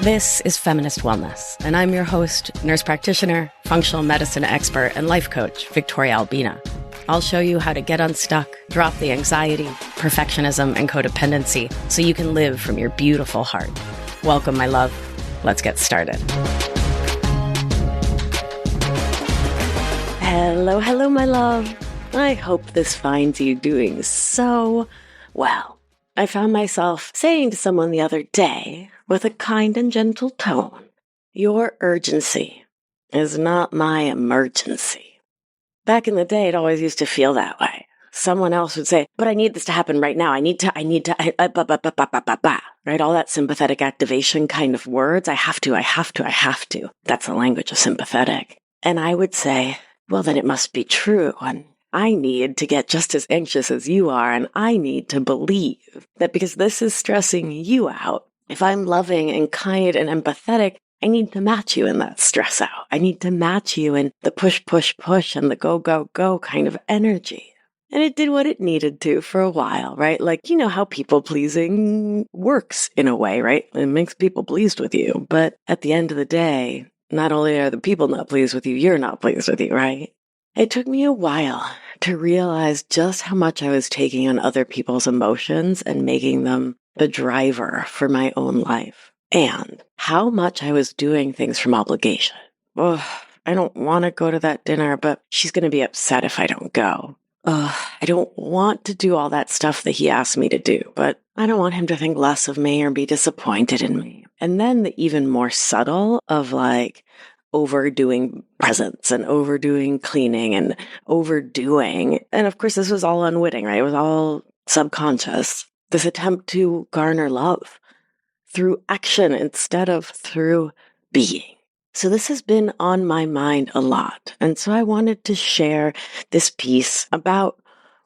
This is Feminist Wellness, and I'm your host, nurse practitioner, functional medicine expert, and life coach, Victoria Albina. I'll show you how to get unstuck, drop the anxiety, perfectionism, and codependency so you can live from your beautiful heart. Welcome, my love. Let's get started. Hello, my love. I hope this finds you doing so well. I found myself saying to someone the other day, with a kind and gentle tone, "Your urgency is not my emergency." Back in the day, it always used to feel that way. Someone else would say, "But I need this to happen right now. I need to, right? All that sympathetic activation kind of words. I have to. That's the language of sympathetic. And I would say, well, then it must be true. And I need to get just as anxious as you are. And I need to believe that because this is stressing you out, if I'm loving and kind and empathetic, I need to match you in that stress out. I need to match you in the push, and the go kind of energy. And it did what it needed to for a while, right? Like, you know how people pleasing works in a way, right? It makes people pleased with you. But at the end of the day, not only are the people not pleased with you, you're not pleased with you, right? It took me a while to realize just how much I was taking on other people's emotions and making them the driver for my own life, and how much I was doing things from obligation. Oh, I don't want to go to that dinner, but she's going to be upset if I don't go. I don't want to do all that stuff that he asked me to do, but I don't want him to think less of me or be disappointed in me. And then the even more subtle of like overdoing presents and overdoing cleaning and overdoing. And of course, this was all unwitting, right? It was all subconscious. This attempt to garner love through action instead of through being. So this has been on my mind a lot. And so I wanted to share this piece about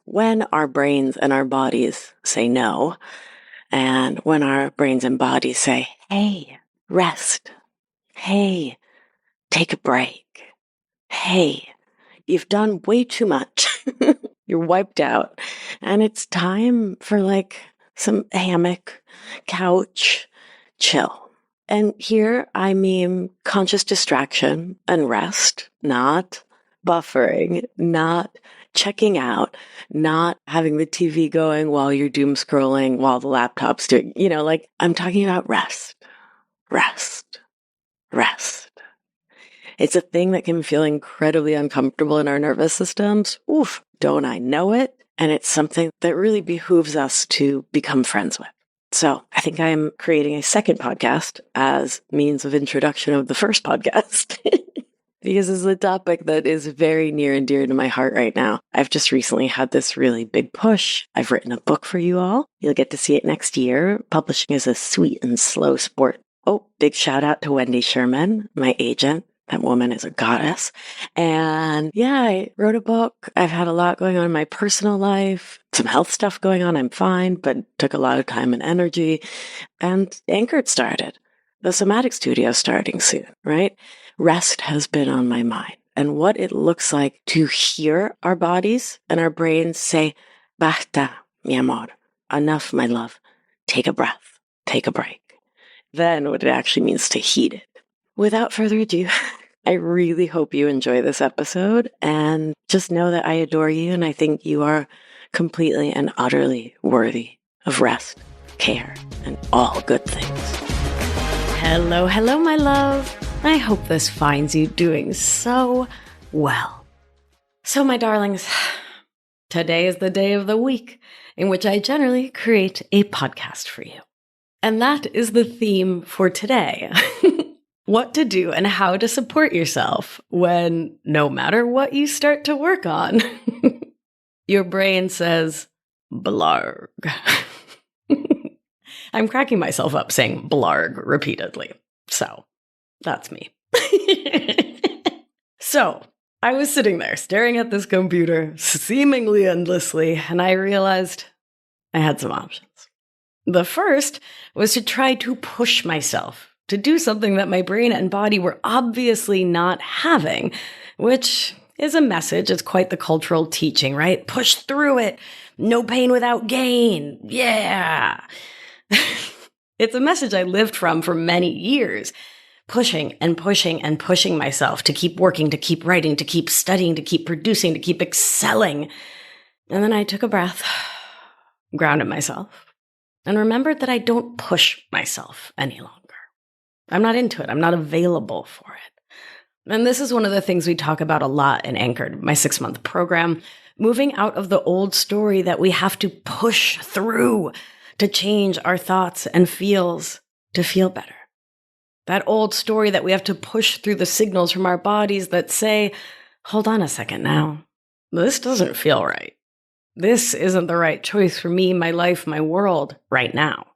when our brains and our bodies say no, and when our brains and bodies say, hey, rest. Hey, take a break. Hey, you've done way too much. You're wiped out. And it's time for like some hammock, couch, chill. And here I mean conscious distraction and rest, not buffering, not checking out, not having the TV going while you're doom scrolling while the laptop's doing, like I'm talking about rest. It's a thing that can feel incredibly uncomfortable in our nervous systems. Oof, don't I know it? And it's something that really behooves us to become friends with. So I think I'm creating a second podcast as means of introduction of the first podcast because it's a topic that is very near and dear to my heart right now. I've just recently had this really big push. I've written a book for you all. You'll get to see it next year. Publishing is a sweet and slow sport. Oh, big shout out to Wendy Sherman, my agent. That woman is a goddess. And yeah, I wrote a book. I've had a lot going on in my personal life, some health stuff going on. I'm fine, but took a lot of time and energy. And Anchored started. The somatic studio starting soon, right? Rest has been on my mind. And what it looks like to hear our bodies and our brains say, basta, mi amor. Enough, my love. Take a breath. Take a break. Then what it actually means to heed it. Without further ado, I really hope you enjoy this episode and just know that I adore you and I think you are completely and utterly worthy of rest, care, and all good things. Hello, my love. I hope this finds you doing so well. So, my darlings, today is the day of the week in which I generally create a podcast for you. And that is the theme for today. What to do and how to support yourself when no matter what you start to work on, your brain says, blarg. I'm cracking myself up saying blarg repeatedly. So that's me. So I was sitting there staring at this computer seemingly endlessly, and I realized I had some options. The first was to try to push myself to do something that my brain and body were obviously not having, which is a message. It's quite the cultural teaching, right? Push through it. No pain without gain. Yeah. It's a message I lived from for many years, pushing and pushing and pushing myself to keep working, to keep writing, to keep studying, to keep producing, to keep excelling. And then I took a breath, grounded myself, and remembered that I don't push myself any longer. I'm not into it. I'm not available for it. And this is one of the things we talk about a lot in Anchored, my 6-month program, moving out of the old story that we have to push through to change our thoughts and feels to feel better. That old story that we have to push through the signals from our bodies that say, hold on a second now, this doesn't feel right. This isn't the right choice for me, my life, my world right now.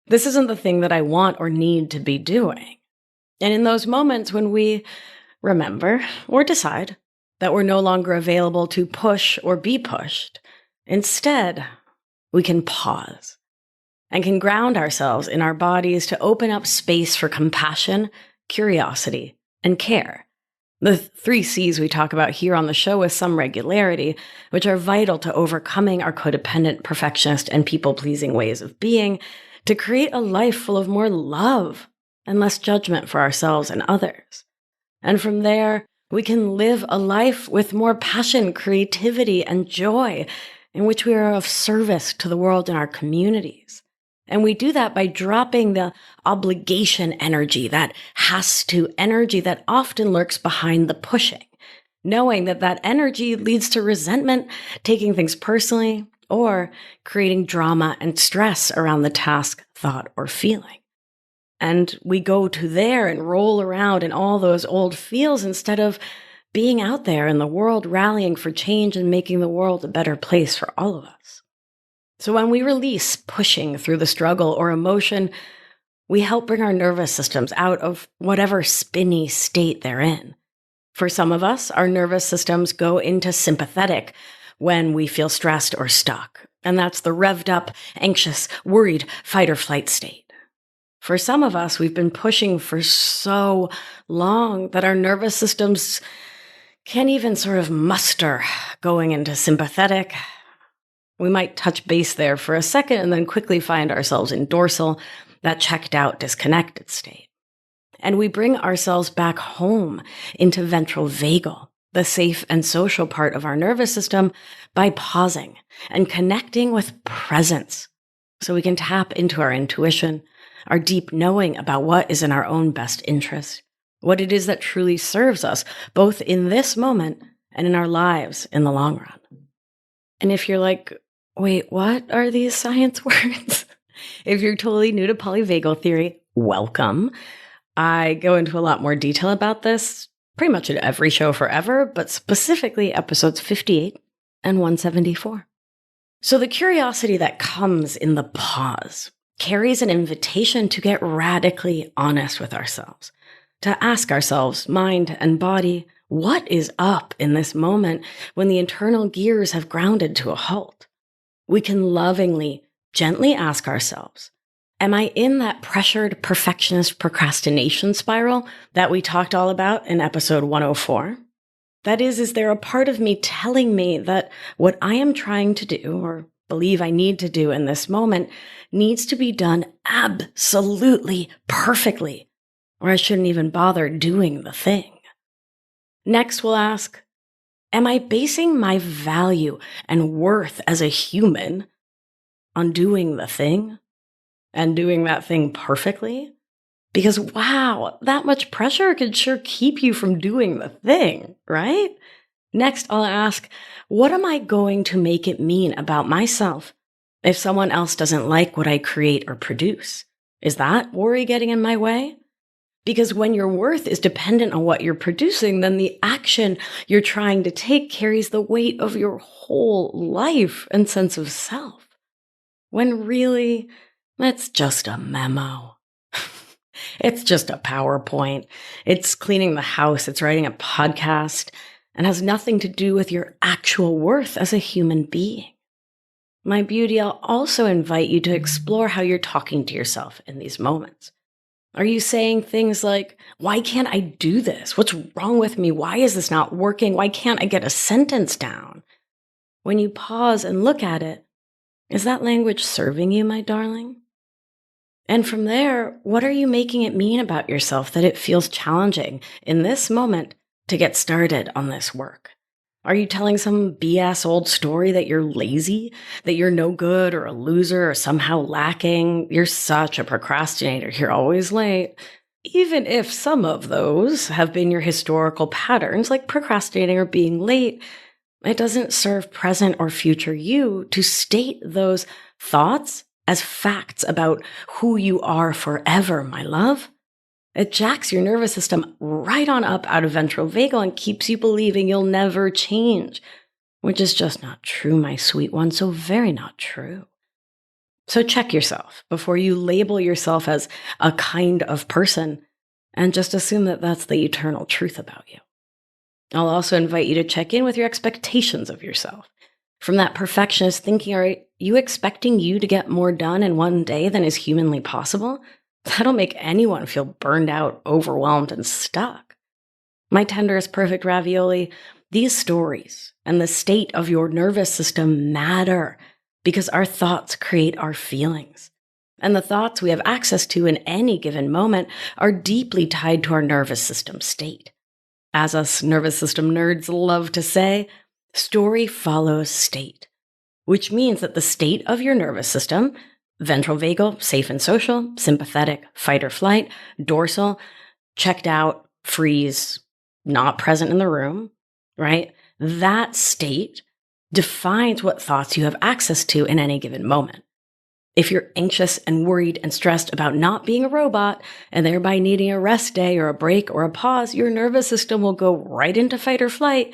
This isn't the thing that I want or need to be doing. And in those moments when we remember or decide that we're no longer available to push or be pushed, instead, we can pause and can ground ourselves in our bodies to open up space for compassion, curiosity, and care. The 3 C's we talk about here on the show with some regularity, which are vital to overcoming our codependent, perfectionist, and people-pleasing ways of being to create a life full of more love and less judgment for ourselves and others. And from there, we can live a life with more passion, creativity, and joy in which we are of service to the world and our communities. And we do that by dropping the obligation energy, that has to energy that often lurks behind the pushing, knowing that that energy leads to resentment, taking things personally, or creating drama and stress around the task, thought, or feeling. And we go to there and roll around in all those old feels instead of being out there in the world, rallying for change and making the world a better place for all of us. So when we release pushing through the struggle or emotion, we help bring our nervous systems out of whatever spinny state they're in. For some of us, our nervous systems go into sympathetic when we feel stressed or stuck. And that's the revved up, anxious, worried, fight or flight state. For some of us, we've been pushing for so long that our nervous systems can't even sort of muster going into sympathetic. We might touch base there for a second and then quickly find ourselves in dorsal, that checked out, disconnected state. And we bring ourselves back home into ventral vagal, the safe and social part of our nervous system, by pausing and connecting with presence so we can tap into our intuition, our deep knowing about what is in our own best interest, what it is that truly serves us, both in this moment and in our lives in the long run. And if you're like, wait, what are these science words? If you're totally new to polyvagal theory, welcome. I go into a lot more detail about this pretty much in every show forever, but specifically episodes 58 and 174. So the curiosity that comes in the pause carries an invitation to get radically honest with ourselves, to ask ourselves, mind and body, what is up in this moment when the internal gears have grounded to a halt? We can lovingly, gently ask ourselves, am I in that pressured perfectionist procrastination spiral that we talked all about in episode 104? That is there a part of me telling me that what I am trying to do or believe I need to do in this moment needs to be done absolutely perfectly, or I shouldn't even bother doing the thing? Next, we'll ask, am I basing my value and worth as a human on doing the thing and doing that thing perfectly? Because wow, that much pressure could sure keep you from doing the thing, right? Next, I'll ask, what am I going to make it mean about myself if someone else doesn't like what I create or produce? Is that worry getting in my way? Because when your worth is dependent on what you're producing, then the action you're trying to take carries the weight of your whole life and sense of self. When really, it's just a memo. It's just a PowerPoint. It's cleaning the house. It's writing a podcast and has nothing to do with your actual worth as a human being. My beauty, I'll also invite you to explore how you're talking to yourself in these moments. Are you saying things like, why can't I do this? What's wrong with me? Why is this not working? Why can't I get a sentence down? When you pause and look at it, is that language serving you, my darling? And from there, what are you making it mean about yourself that it feels challenging in this moment to get started on this work? Are you telling some BS old story that you're lazy, that you're no good or a loser or somehow lacking? You're such a procrastinator. You're always late. Even if some of those have been your historical patterns, like procrastinating or being late, it doesn't serve present or future you to state those thoughts as facts about who you are forever, my love. It jacks your nervous system right on up out of ventral vagal and keeps you believing you'll never change, which is just not true, my sweet one, so very not true. So check yourself before you label yourself as a kind of person and just assume that that's the eternal truth about you. I'll also invite you to check in with your expectations of yourself. From that perfectionist thinking, are you expecting you to get more done in one day than is humanly possible? That'll make anyone feel burned out, overwhelmed, and stuck. My tenderest perfect ravioli, these stories and the state of your nervous system matter because our thoughts create our feelings. And the thoughts we have access to in any given moment are deeply tied to our nervous system state. As us nervous system nerds love to say, story follows state, which means that the state of your nervous system, ventral vagal, safe and social, sympathetic, fight or flight, dorsal, checked out, freeze, not present in the room, right? That state defines what thoughts you have access to in any given moment. If you're anxious and worried and stressed about not being a robot and thereby needing a rest day or a break or a pause, your nervous system will go right into fight or flight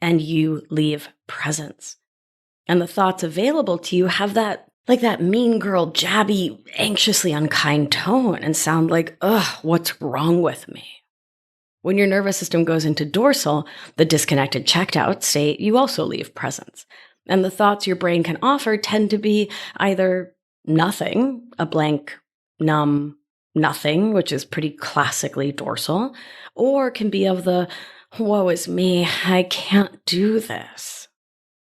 and you leave presence. And the thoughts available to you have that, like that mean girl, jabby, anxiously unkind tone and sound like, ugh, what's wrong with me? When your nervous system goes into dorsal, the disconnected, checked out state, you also leave presence. And the thoughts your brain can offer tend to be either nothing, a blank, numb, nothing, which is pretty classically dorsal, or can be of the, woe is me, I can't do this,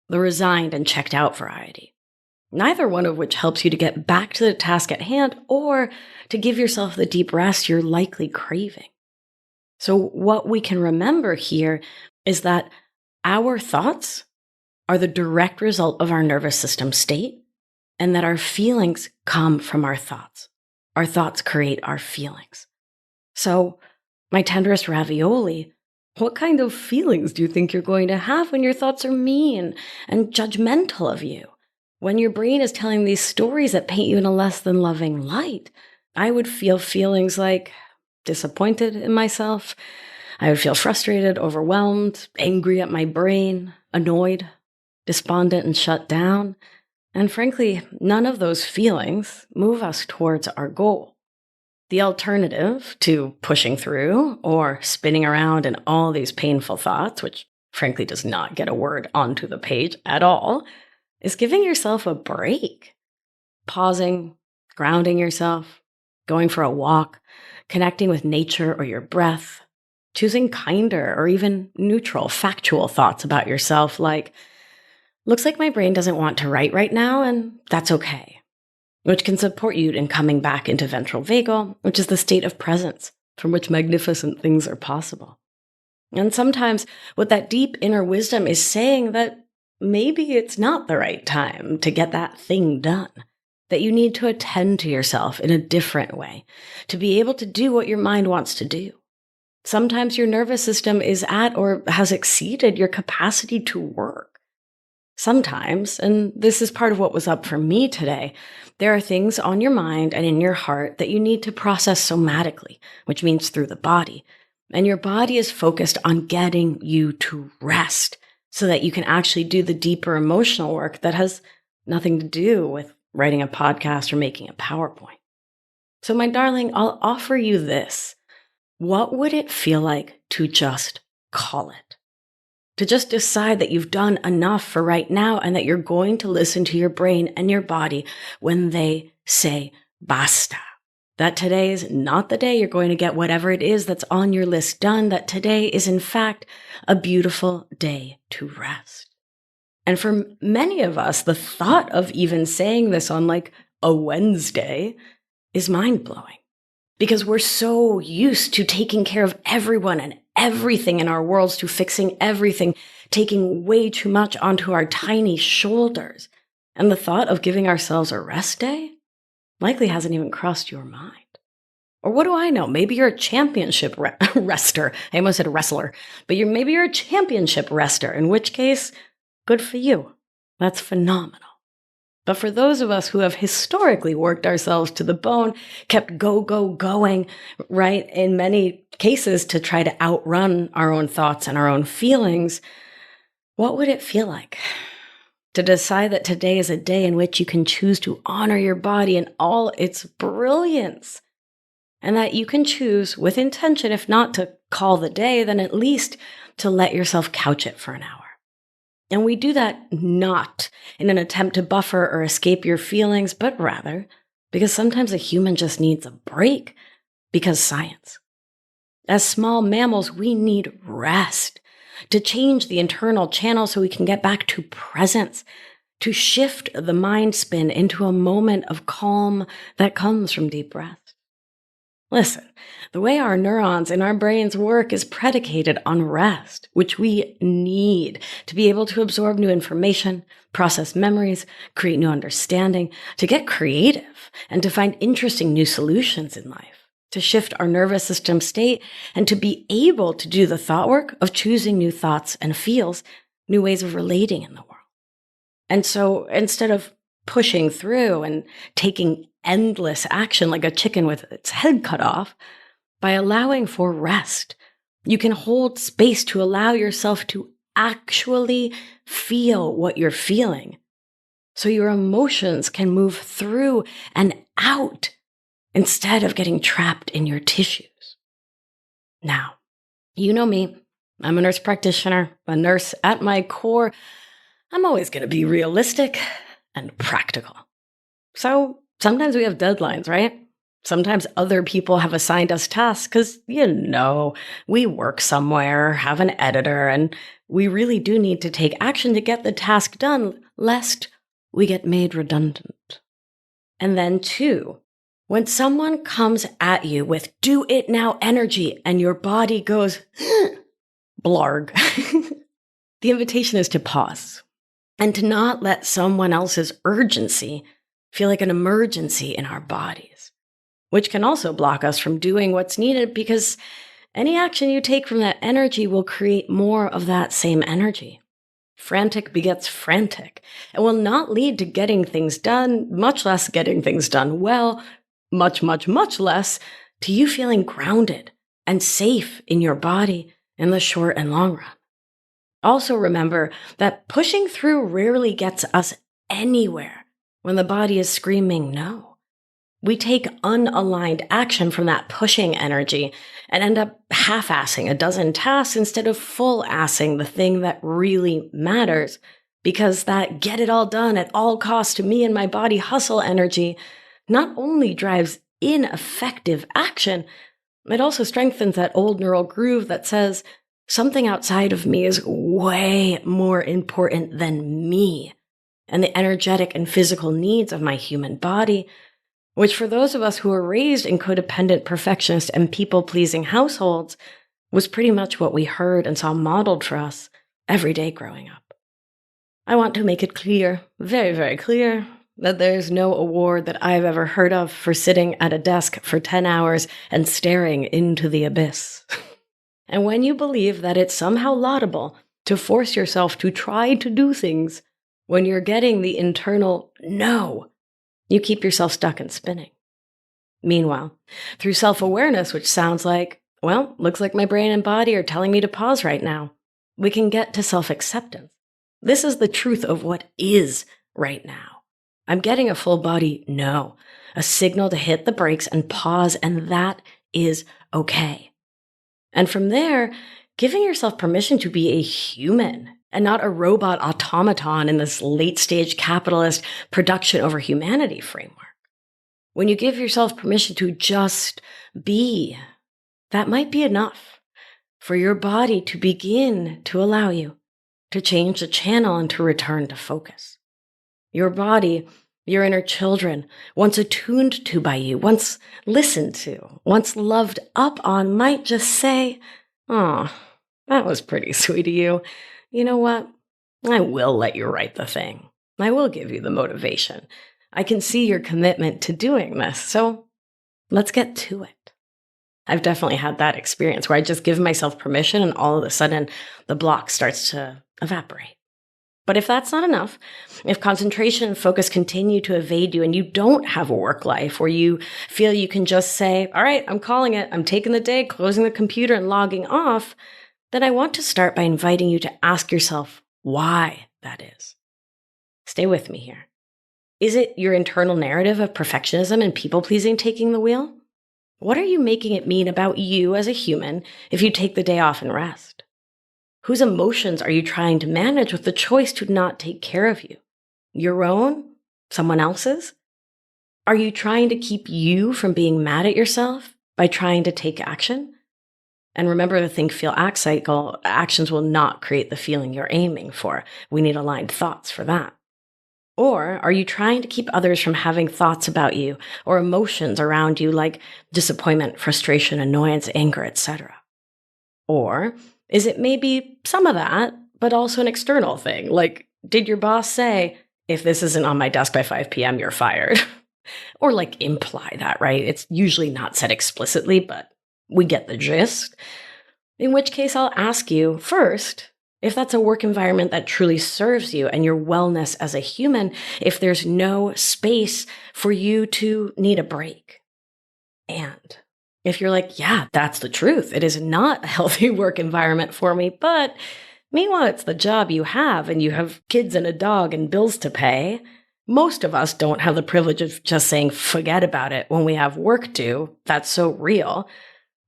the resigned and checked out variety. Neither one of which helps you to get back to the task at hand or to give yourself the deep rest you're likely craving. So what we can remember here is that our thoughts are the direct result of our nervous system state, and that our feelings come from our thoughts. Our thoughts create our feelings. So, my tenderest ravioli, what kind of feelings do you think you're going to have when your thoughts are mean and judgmental of you? When your brain is telling these stories that paint you in a less than loving light? I would feel feelings like disappointed in myself. I would feel frustrated, overwhelmed, angry at my brain, annoyed, despondent, and shut down. And frankly, none of those feelings move us towards our goal. The alternative to pushing through or spinning around in all these painful thoughts, which frankly does not get a word onto the page at all, is giving yourself a break. Pausing, grounding yourself, going for a walk, connecting with nature or your breath, choosing kinder or even neutral, factual thoughts about yourself like, looks like my brain doesn't want to write right now, and that's okay. Which can support you in coming back into ventral vagal, which is the state of presence from which magnificent things are possible. And sometimes what that deep inner wisdom is saying that maybe it's not the right time to get that thing done, that you need to attend to yourself in a different way, to be able to do what your mind wants to do. Sometimes your nervous system is at or has exceeded your capacity to work. Sometimes, and this is part of what was up for me today, there are things on your mind and in your heart that you need to process somatically, which means through the body. And your body is focused on getting you to rest so that you can actually do the deeper emotional work that has nothing to do with writing a podcast or making a PowerPoint. So my darling, I'll offer you this. What would it feel like to just call it? To just decide that you've done enough for right now and that you're going to listen to your brain and your body when they say basta. That today is not the day you're going to get whatever it is that's on your list done, that today is in fact a beautiful day to rest. And for many of us, the thought of even saying this on like a Wednesday is mind-blowing because we're so used to taking care of everyone and everything in our worlds, to fixing everything, taking way too much onto our tiny shoulders. And the thought of giving ourselves a rest day likely hasn't even crossed your mind. Or what do I know? Maybe you're a championship rester. I almost said wrestler, but maybe you're a championship rester, in which case, good for you. That's phenomenal. But for those of us who have historically worked ourselves to the bone, kept going, right, in many cases to try to outrun our own thoughts and our own feelings, what would it feel like to decide that today is a day in which you can choose to honor your body in all its brilliance? And that you can choose with intention, if not to call the day, then at least to let yourself couch it for an hour. And we do that not in an attempt to buffer or escape your feelings, but rather because sometimes a human just needs a break because science. As small mammals, we need rest to change the internal channel so we can get back to presence, to shift the mind spin into a moment of calm that comes from deep breath. Listen, the way our neurons in our brains work is predicated on rest, which we need to be able to absorb new information, process memories, create new understanding, to get creative, and to find interesting new solutions in life, to shift our nervous system state, and to be able to do the thought work of choosing new thoughts and feels, new ways of relating in the world. And so instead of pushing through and taking endless action like a chicken with its head cut off, by allowing for rest, you can hold space to allow yourself to actually feel what you're feeling, so your emotions can move through and out instead of getting trapped in your tissues. Now, you know me, I'm a nurse practitioner, a nurse at my core. I'm always going to be realistic and practical. So sometimes we have deadlines, right? Sometimes other people have assigned us tasks because, we work somewhere, have an editor, and we really do need to take action to get the task done, lest we get made redundant. And then two, when someone comes at you with do it now energy and your body goes, blarg, the invitation is to pause and to not let someone else's urgency feel like an emergency in our bodies, which can also block us from doing what's needed because any action you take from that energy will create more of that same energy. Frantic begets frantic and will not lead to getting things done, much less getting things done well, much less to you feeling grounded and safe in your body in the short and long run. Also remember that pushing through rarely gets us anywhere when the body is screaming no. We take unaligned action from that pushing energy and end up half-assing a dozen tasks instead of full-assing the thing that really matters, because that get it all done at all costs to me and my body hustle energy not only drives ineffective action, it also strengthens that old neural groove that says something outside of me is way more important than me and the energetic and physical needs of my human body, which for those of us who were raised in codependent, perfectionist, and people-pleasing households was pretty much what we heard and saw modeled for us every day growing up. I want to make it clear, very, very clear, that there's no award that I've ever heard of for sitting at a desk for 10 hours and staring into the abyss. And when you believe that it's somehow laudable to force yourself to try to do things when you're getting the internal no, you keep yourself stuck and spinning. Meanwhile, through self-awareness, which sounds like, well, looks like my brain and body are telling me to pause right now, we can get to self-acceptance. This is the truth of what is right now. I'm getting a full body no, a signal to hit the brakes and pause, and that is okay. And from there, giving yourself permission to be a human and not a robot automaton in this late-stage capitalist production over humanity framework. When you give yourself permission to just be, that might be enough for your body to begin to allow you to change the channel and to return to focus. Your body your inner children, once attuned to by you, once listened to, once loved up on, might just say, "Oh, that was pretty sweet of you. You know what? I will let you write the thing. I will give you the motivation. I can see your commitment to doing this, so let's get to it." I've definitely had that experience where I just give myself permission and all of a sudden the block starts to evaporate. But if that's not enough, if concentration and focus continue to evade you and you don't have a work life where you feel you can just say, "All right, I'm calling it. I'm taking the day, closing the computer and logging off," then I want to start by inviting you to ask yourself why that is. Stay with me here. Is it your internal narrative of perfectionism and people-pleasing taking the wheel? What are you making it mean about you as a human if you take the day off and rest? Whose emotions are you trying to manage with the choice to not take care of you? Your own? Someone else's? Are you trying to keep you from being mad at yourself by trying to take action? And remember the think, feel, act cycle. Actions will not create the feeling you're aiming for. We need aligned thoughts for that. Or are you trying to keep others from having thoughts about you or emotions around you like disappointment, frustration, annoyance, anger, etc.? Or is it maybe some of that, but also an external thing? Like, did your boss say, "If this isn't on my desk by 5 p.m., you're fired"? Or like imply that, right? It's usually not said explicitly, but we get the gist. In which case I'll ask you first, if that's a work environment that truly serves you and your wellness as a human, if there's no space for you to need a break. And if you're like, "Yeah, that's the truth. It is not a healthy work environment for me," but meanwhile, it's the job you have and you have kids and a dog and bills to pay. Most of us don't have the privilege of just saying, "Forget about it" when we have work due. That's so real.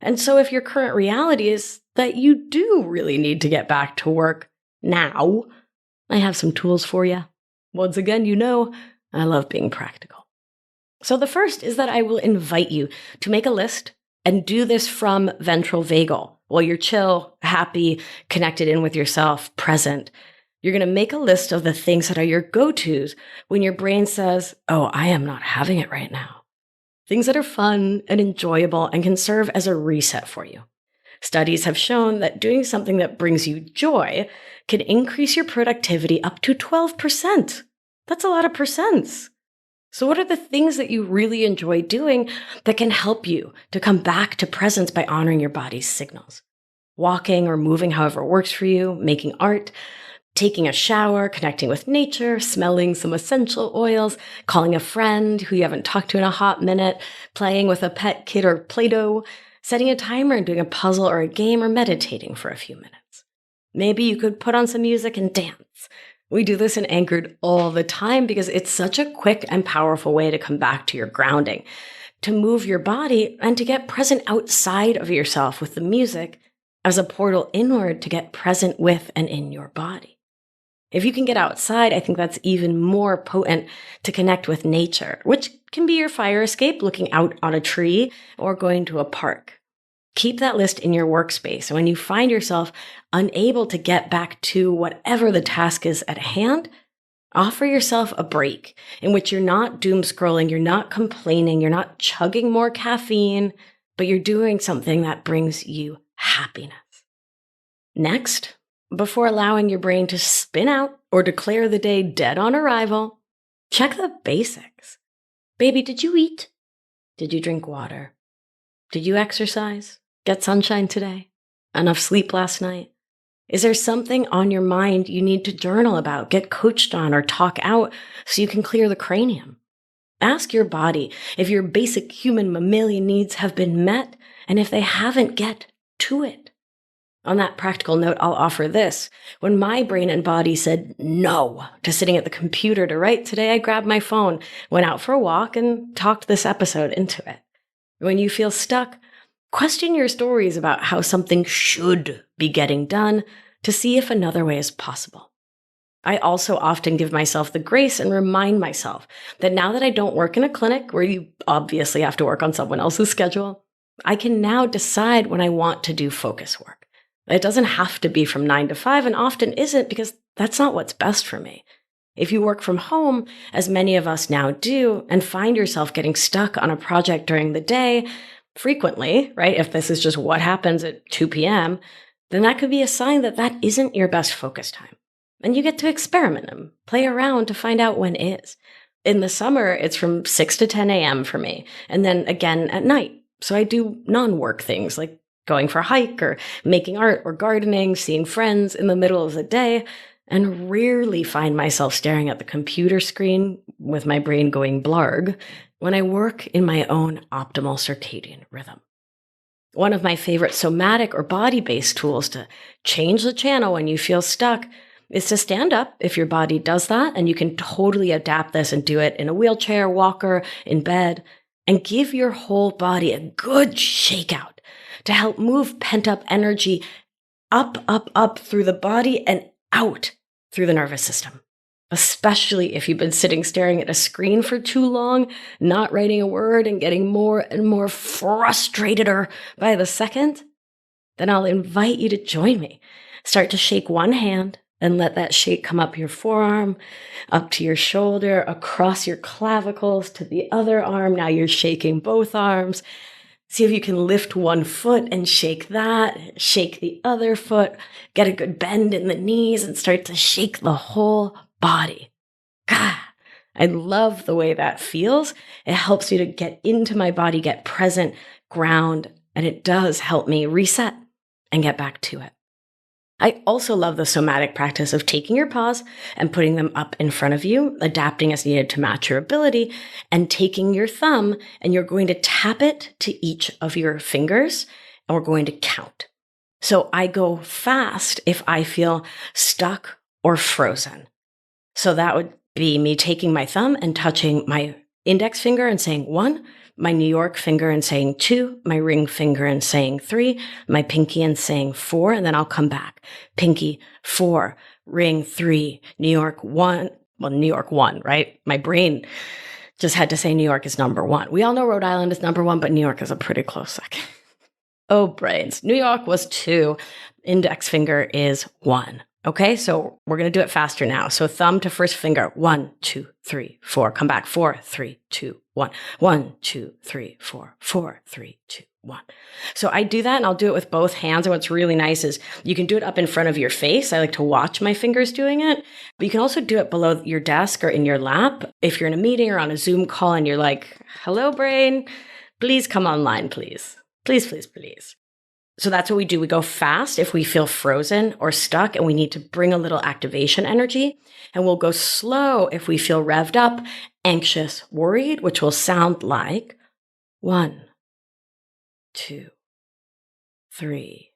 And so if your current reality is that you do really need to get back to work now, I have some tools for you. Once again, I love being practical. So the first is that I will invite you to make a list and do this from ventral vagal. While you're chill, happy, connected in with yourself, present, you're going to make a list of the things that are your go-tos when your brain says, "Oh, I am not having it right now." Things that are fun and enjoyable and can serve as a reset for you. Studies have shown that doing something that brings you joy can increase your productivity up to 12%. That's a lot of percents. So what are the things that you really enjoy doing that can help you to come back to presence by honoring your body's signals? Walking or moving however works for you, making art, taking a shower, connecting with nature, smelling some essential oils, calling a friend who you haven't talked to in a hot minute, playing with a pet kid or Play-Doh, setting a timer and doing a puzzle or a game, or meditating for a few minutes. Maybe you could put on some music and dance. We do this in Anchored all the time because it's such a quick and powerful way to come back to your grounding, to move your body and to get present outside of yourself with the music as a portal inward to get present with and in your body. If you can get outside, I think that's even more potent to connect with nature, which can be your fire escape, looking out on a tree or going to a park. Keep that list in your workspace. And when you find yourself unable to get back to whatever the task is at hand, offer yourself a break in which you're not doom scrolling, you're not complaining, you're not chugging more caffeine, but you're doing something that brings you happiness. Next, before allowing your brain to spin out or declare the day dead on arrival, check the basics. Baby, did you eat? Did you drink water? Did you exercise? Get sunshine today? Enough sleep last night? Is there something on your mind you need to journal about, get coached on, or talk out so you can clear the cranium? Ask your body if your basic human mammalian needs have been met, and if they haven't, get to it. On that practical note, I'll offer this. When my brain and body said no to sitting at the computer to write today, I grabbed my phone, went out for a walk, and talked this episode into it. When you feel stuck, question your stories about how something should be getting done to see if another way is possible. I also often give myself the grace and remind myself that now that I don't work in a clinic where you obviously have to work on someone else's schedule, I can now decide when I want to do focus work. It doesn't have to be from 9 to 5 and often isn't because that's not what's best for me. If you work from home, as many of us now do, and find yourself getting stuck on a project during the day, frequently, right? If this is just what happens at 2 p.m., then that could be a sign that that isn't your best focus time. And you get to experiment and play around to find out when is. In the summer, it's from 6 to 10 a.m. for me, and then again at night. So I do non-work things like going for a hike or making art or gardening, seeing friends in the middle of the day, and rarely find myself staring at the computer screen with my brain going blarg when I work in my own optimal circadian rhythm. One of my favorite somatic or body-based tools to change the channel when you feel stuck is to stand up if your body does that, and you can totally adapt this and do it in a wheelchair, walker, in bed, and give your whole body a good shakeout to help move pent-up energy up through the body and out through the nervous system. Especially if you've been sitting staring at a screen for too long, not writing a word and getting more and more frustrated by the second, then I'll invite you to join me. Start to shake one hand and let that shake come up your forearm, up to your shoulder, across your clavicles to the other arm. Now you're shaking both arms. See if you can lift one foot and shake that, shake the other foot, get a good bend in the knees and start to shake the whole body. God, I love the way that feels. It helps you to get into my body, get present, ground, and it does help me reset and get back to it. I also love the somatic practice of taking your paws and putting them up in front of you, adapting as needed to match your ability, and taking your thumb and you're going to tap it to each of your fingers and we're going to count. So I go fast if I feel stuck or frozen. So that would be me taking my thumb and touching my index finger and saying 1, my New York finger and saying 2, my ring finger and saying 3, my pinky and saying 4, and then I'll come back. Pinky, 4, ring, 3, New York, 1. Well, New York, 1, right? My brain just had to say New York is number 1. We all know Rhode Island is number 1, but New York is a pretty close second. Oh, brains. New York was 2. Index finger is 1. Okay, so we're going to do it faster now. So thumb to first finger, 1, 2, 3, 4. Come back, 4, 3, 2, 1. 1, 2, 3, 4, 4, 3, 2, 1. So I do that and I'll do it with both hands. And what's really nice is you can do it up in front of your face. I like to watch my fingers doing it, but you can also do it below your desk or in your lap. If you're in a meeting or on a Zoom call and you're like, hello, brain, please come online, please. Please, please, please. So that's what we do. We go fast if we feel frozen or stuck and we need to bring a little activation energy. And we'll go slow if we feel revved up, anxious, worried, which will sound like 1, 2, 3,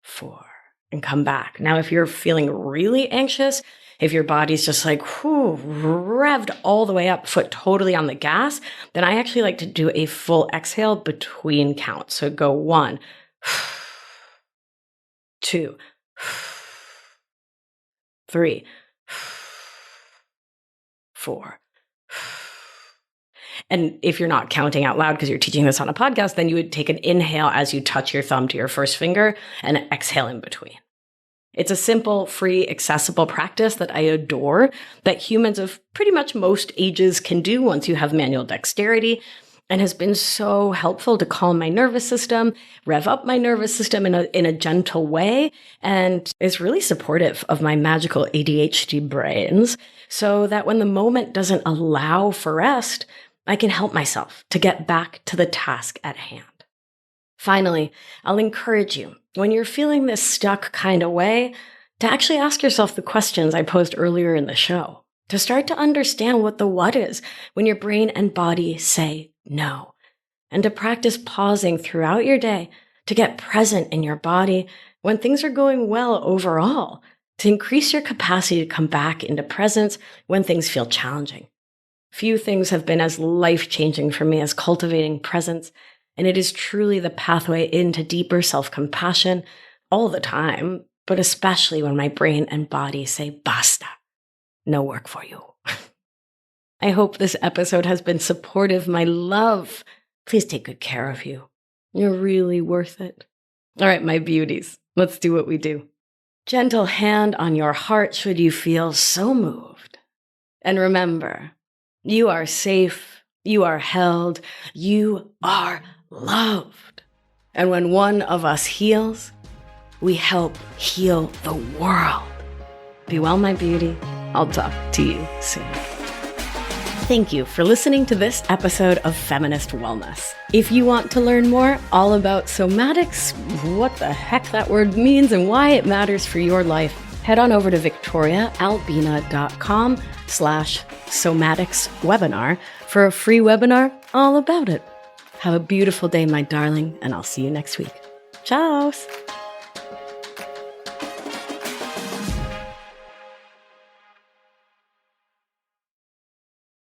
4, and come back. Now, if you're feeling really anxious, if your body's just like, whew, revved all the way up, foot totally on the gas, then I actually like to do a full exhale between counts. So go 1, 2, 3, 4. And if you're not counting out loud because you're teaching this on a podcast, then you would take an inhale as you touch your thumb to your first finger and exhale in between. It's a simple, free, accessible practice that I adore, that humans of pretty much most ages can do once you have manual dexterity, and has been so helpful to calm my nervous system, rev up my nervous system in a gentle way, and is really supportive of my magical ADHD brains, so that when the moment doesn't allow for rest, I can help myself to get back to the task at hand. Finally, I'll encourage you, when you're feeling this stuck kind of way, to actually ask yourself the questions I posed earlier in the show, to start to understand what the what is when your brain and body say no, and to practice pausing throughout your day to get present in your body when things are going well overall, to increase your capacity to come back into presence when things feel challenging. Few things have been as life-changing for me as cultivating presence, and it is truly the pathway into deeper self-compassion all the time, but especially when my brain and body say, basta, no work for you. I hope this episode has been supportive, my love. Please take good care of you. You're really worth it. All right, my beauties, let's do what we do. Gentle hand on your heart should you feel so moved. And remember, you are safe, you are held, you are loved. And when one of us heals, we help heal the world. Be well, my beauty. I'll talk to you soon. Thank you for listening to this episode of Feminist Wellness. If you want to learn more all about somatics, what the heck that word means and why it matters for your life, head on over to victoriaalbina.com/somatics webinar for a free webinar all about it. Have a beautiful day, my darling, and I'll see you next week. Ciao!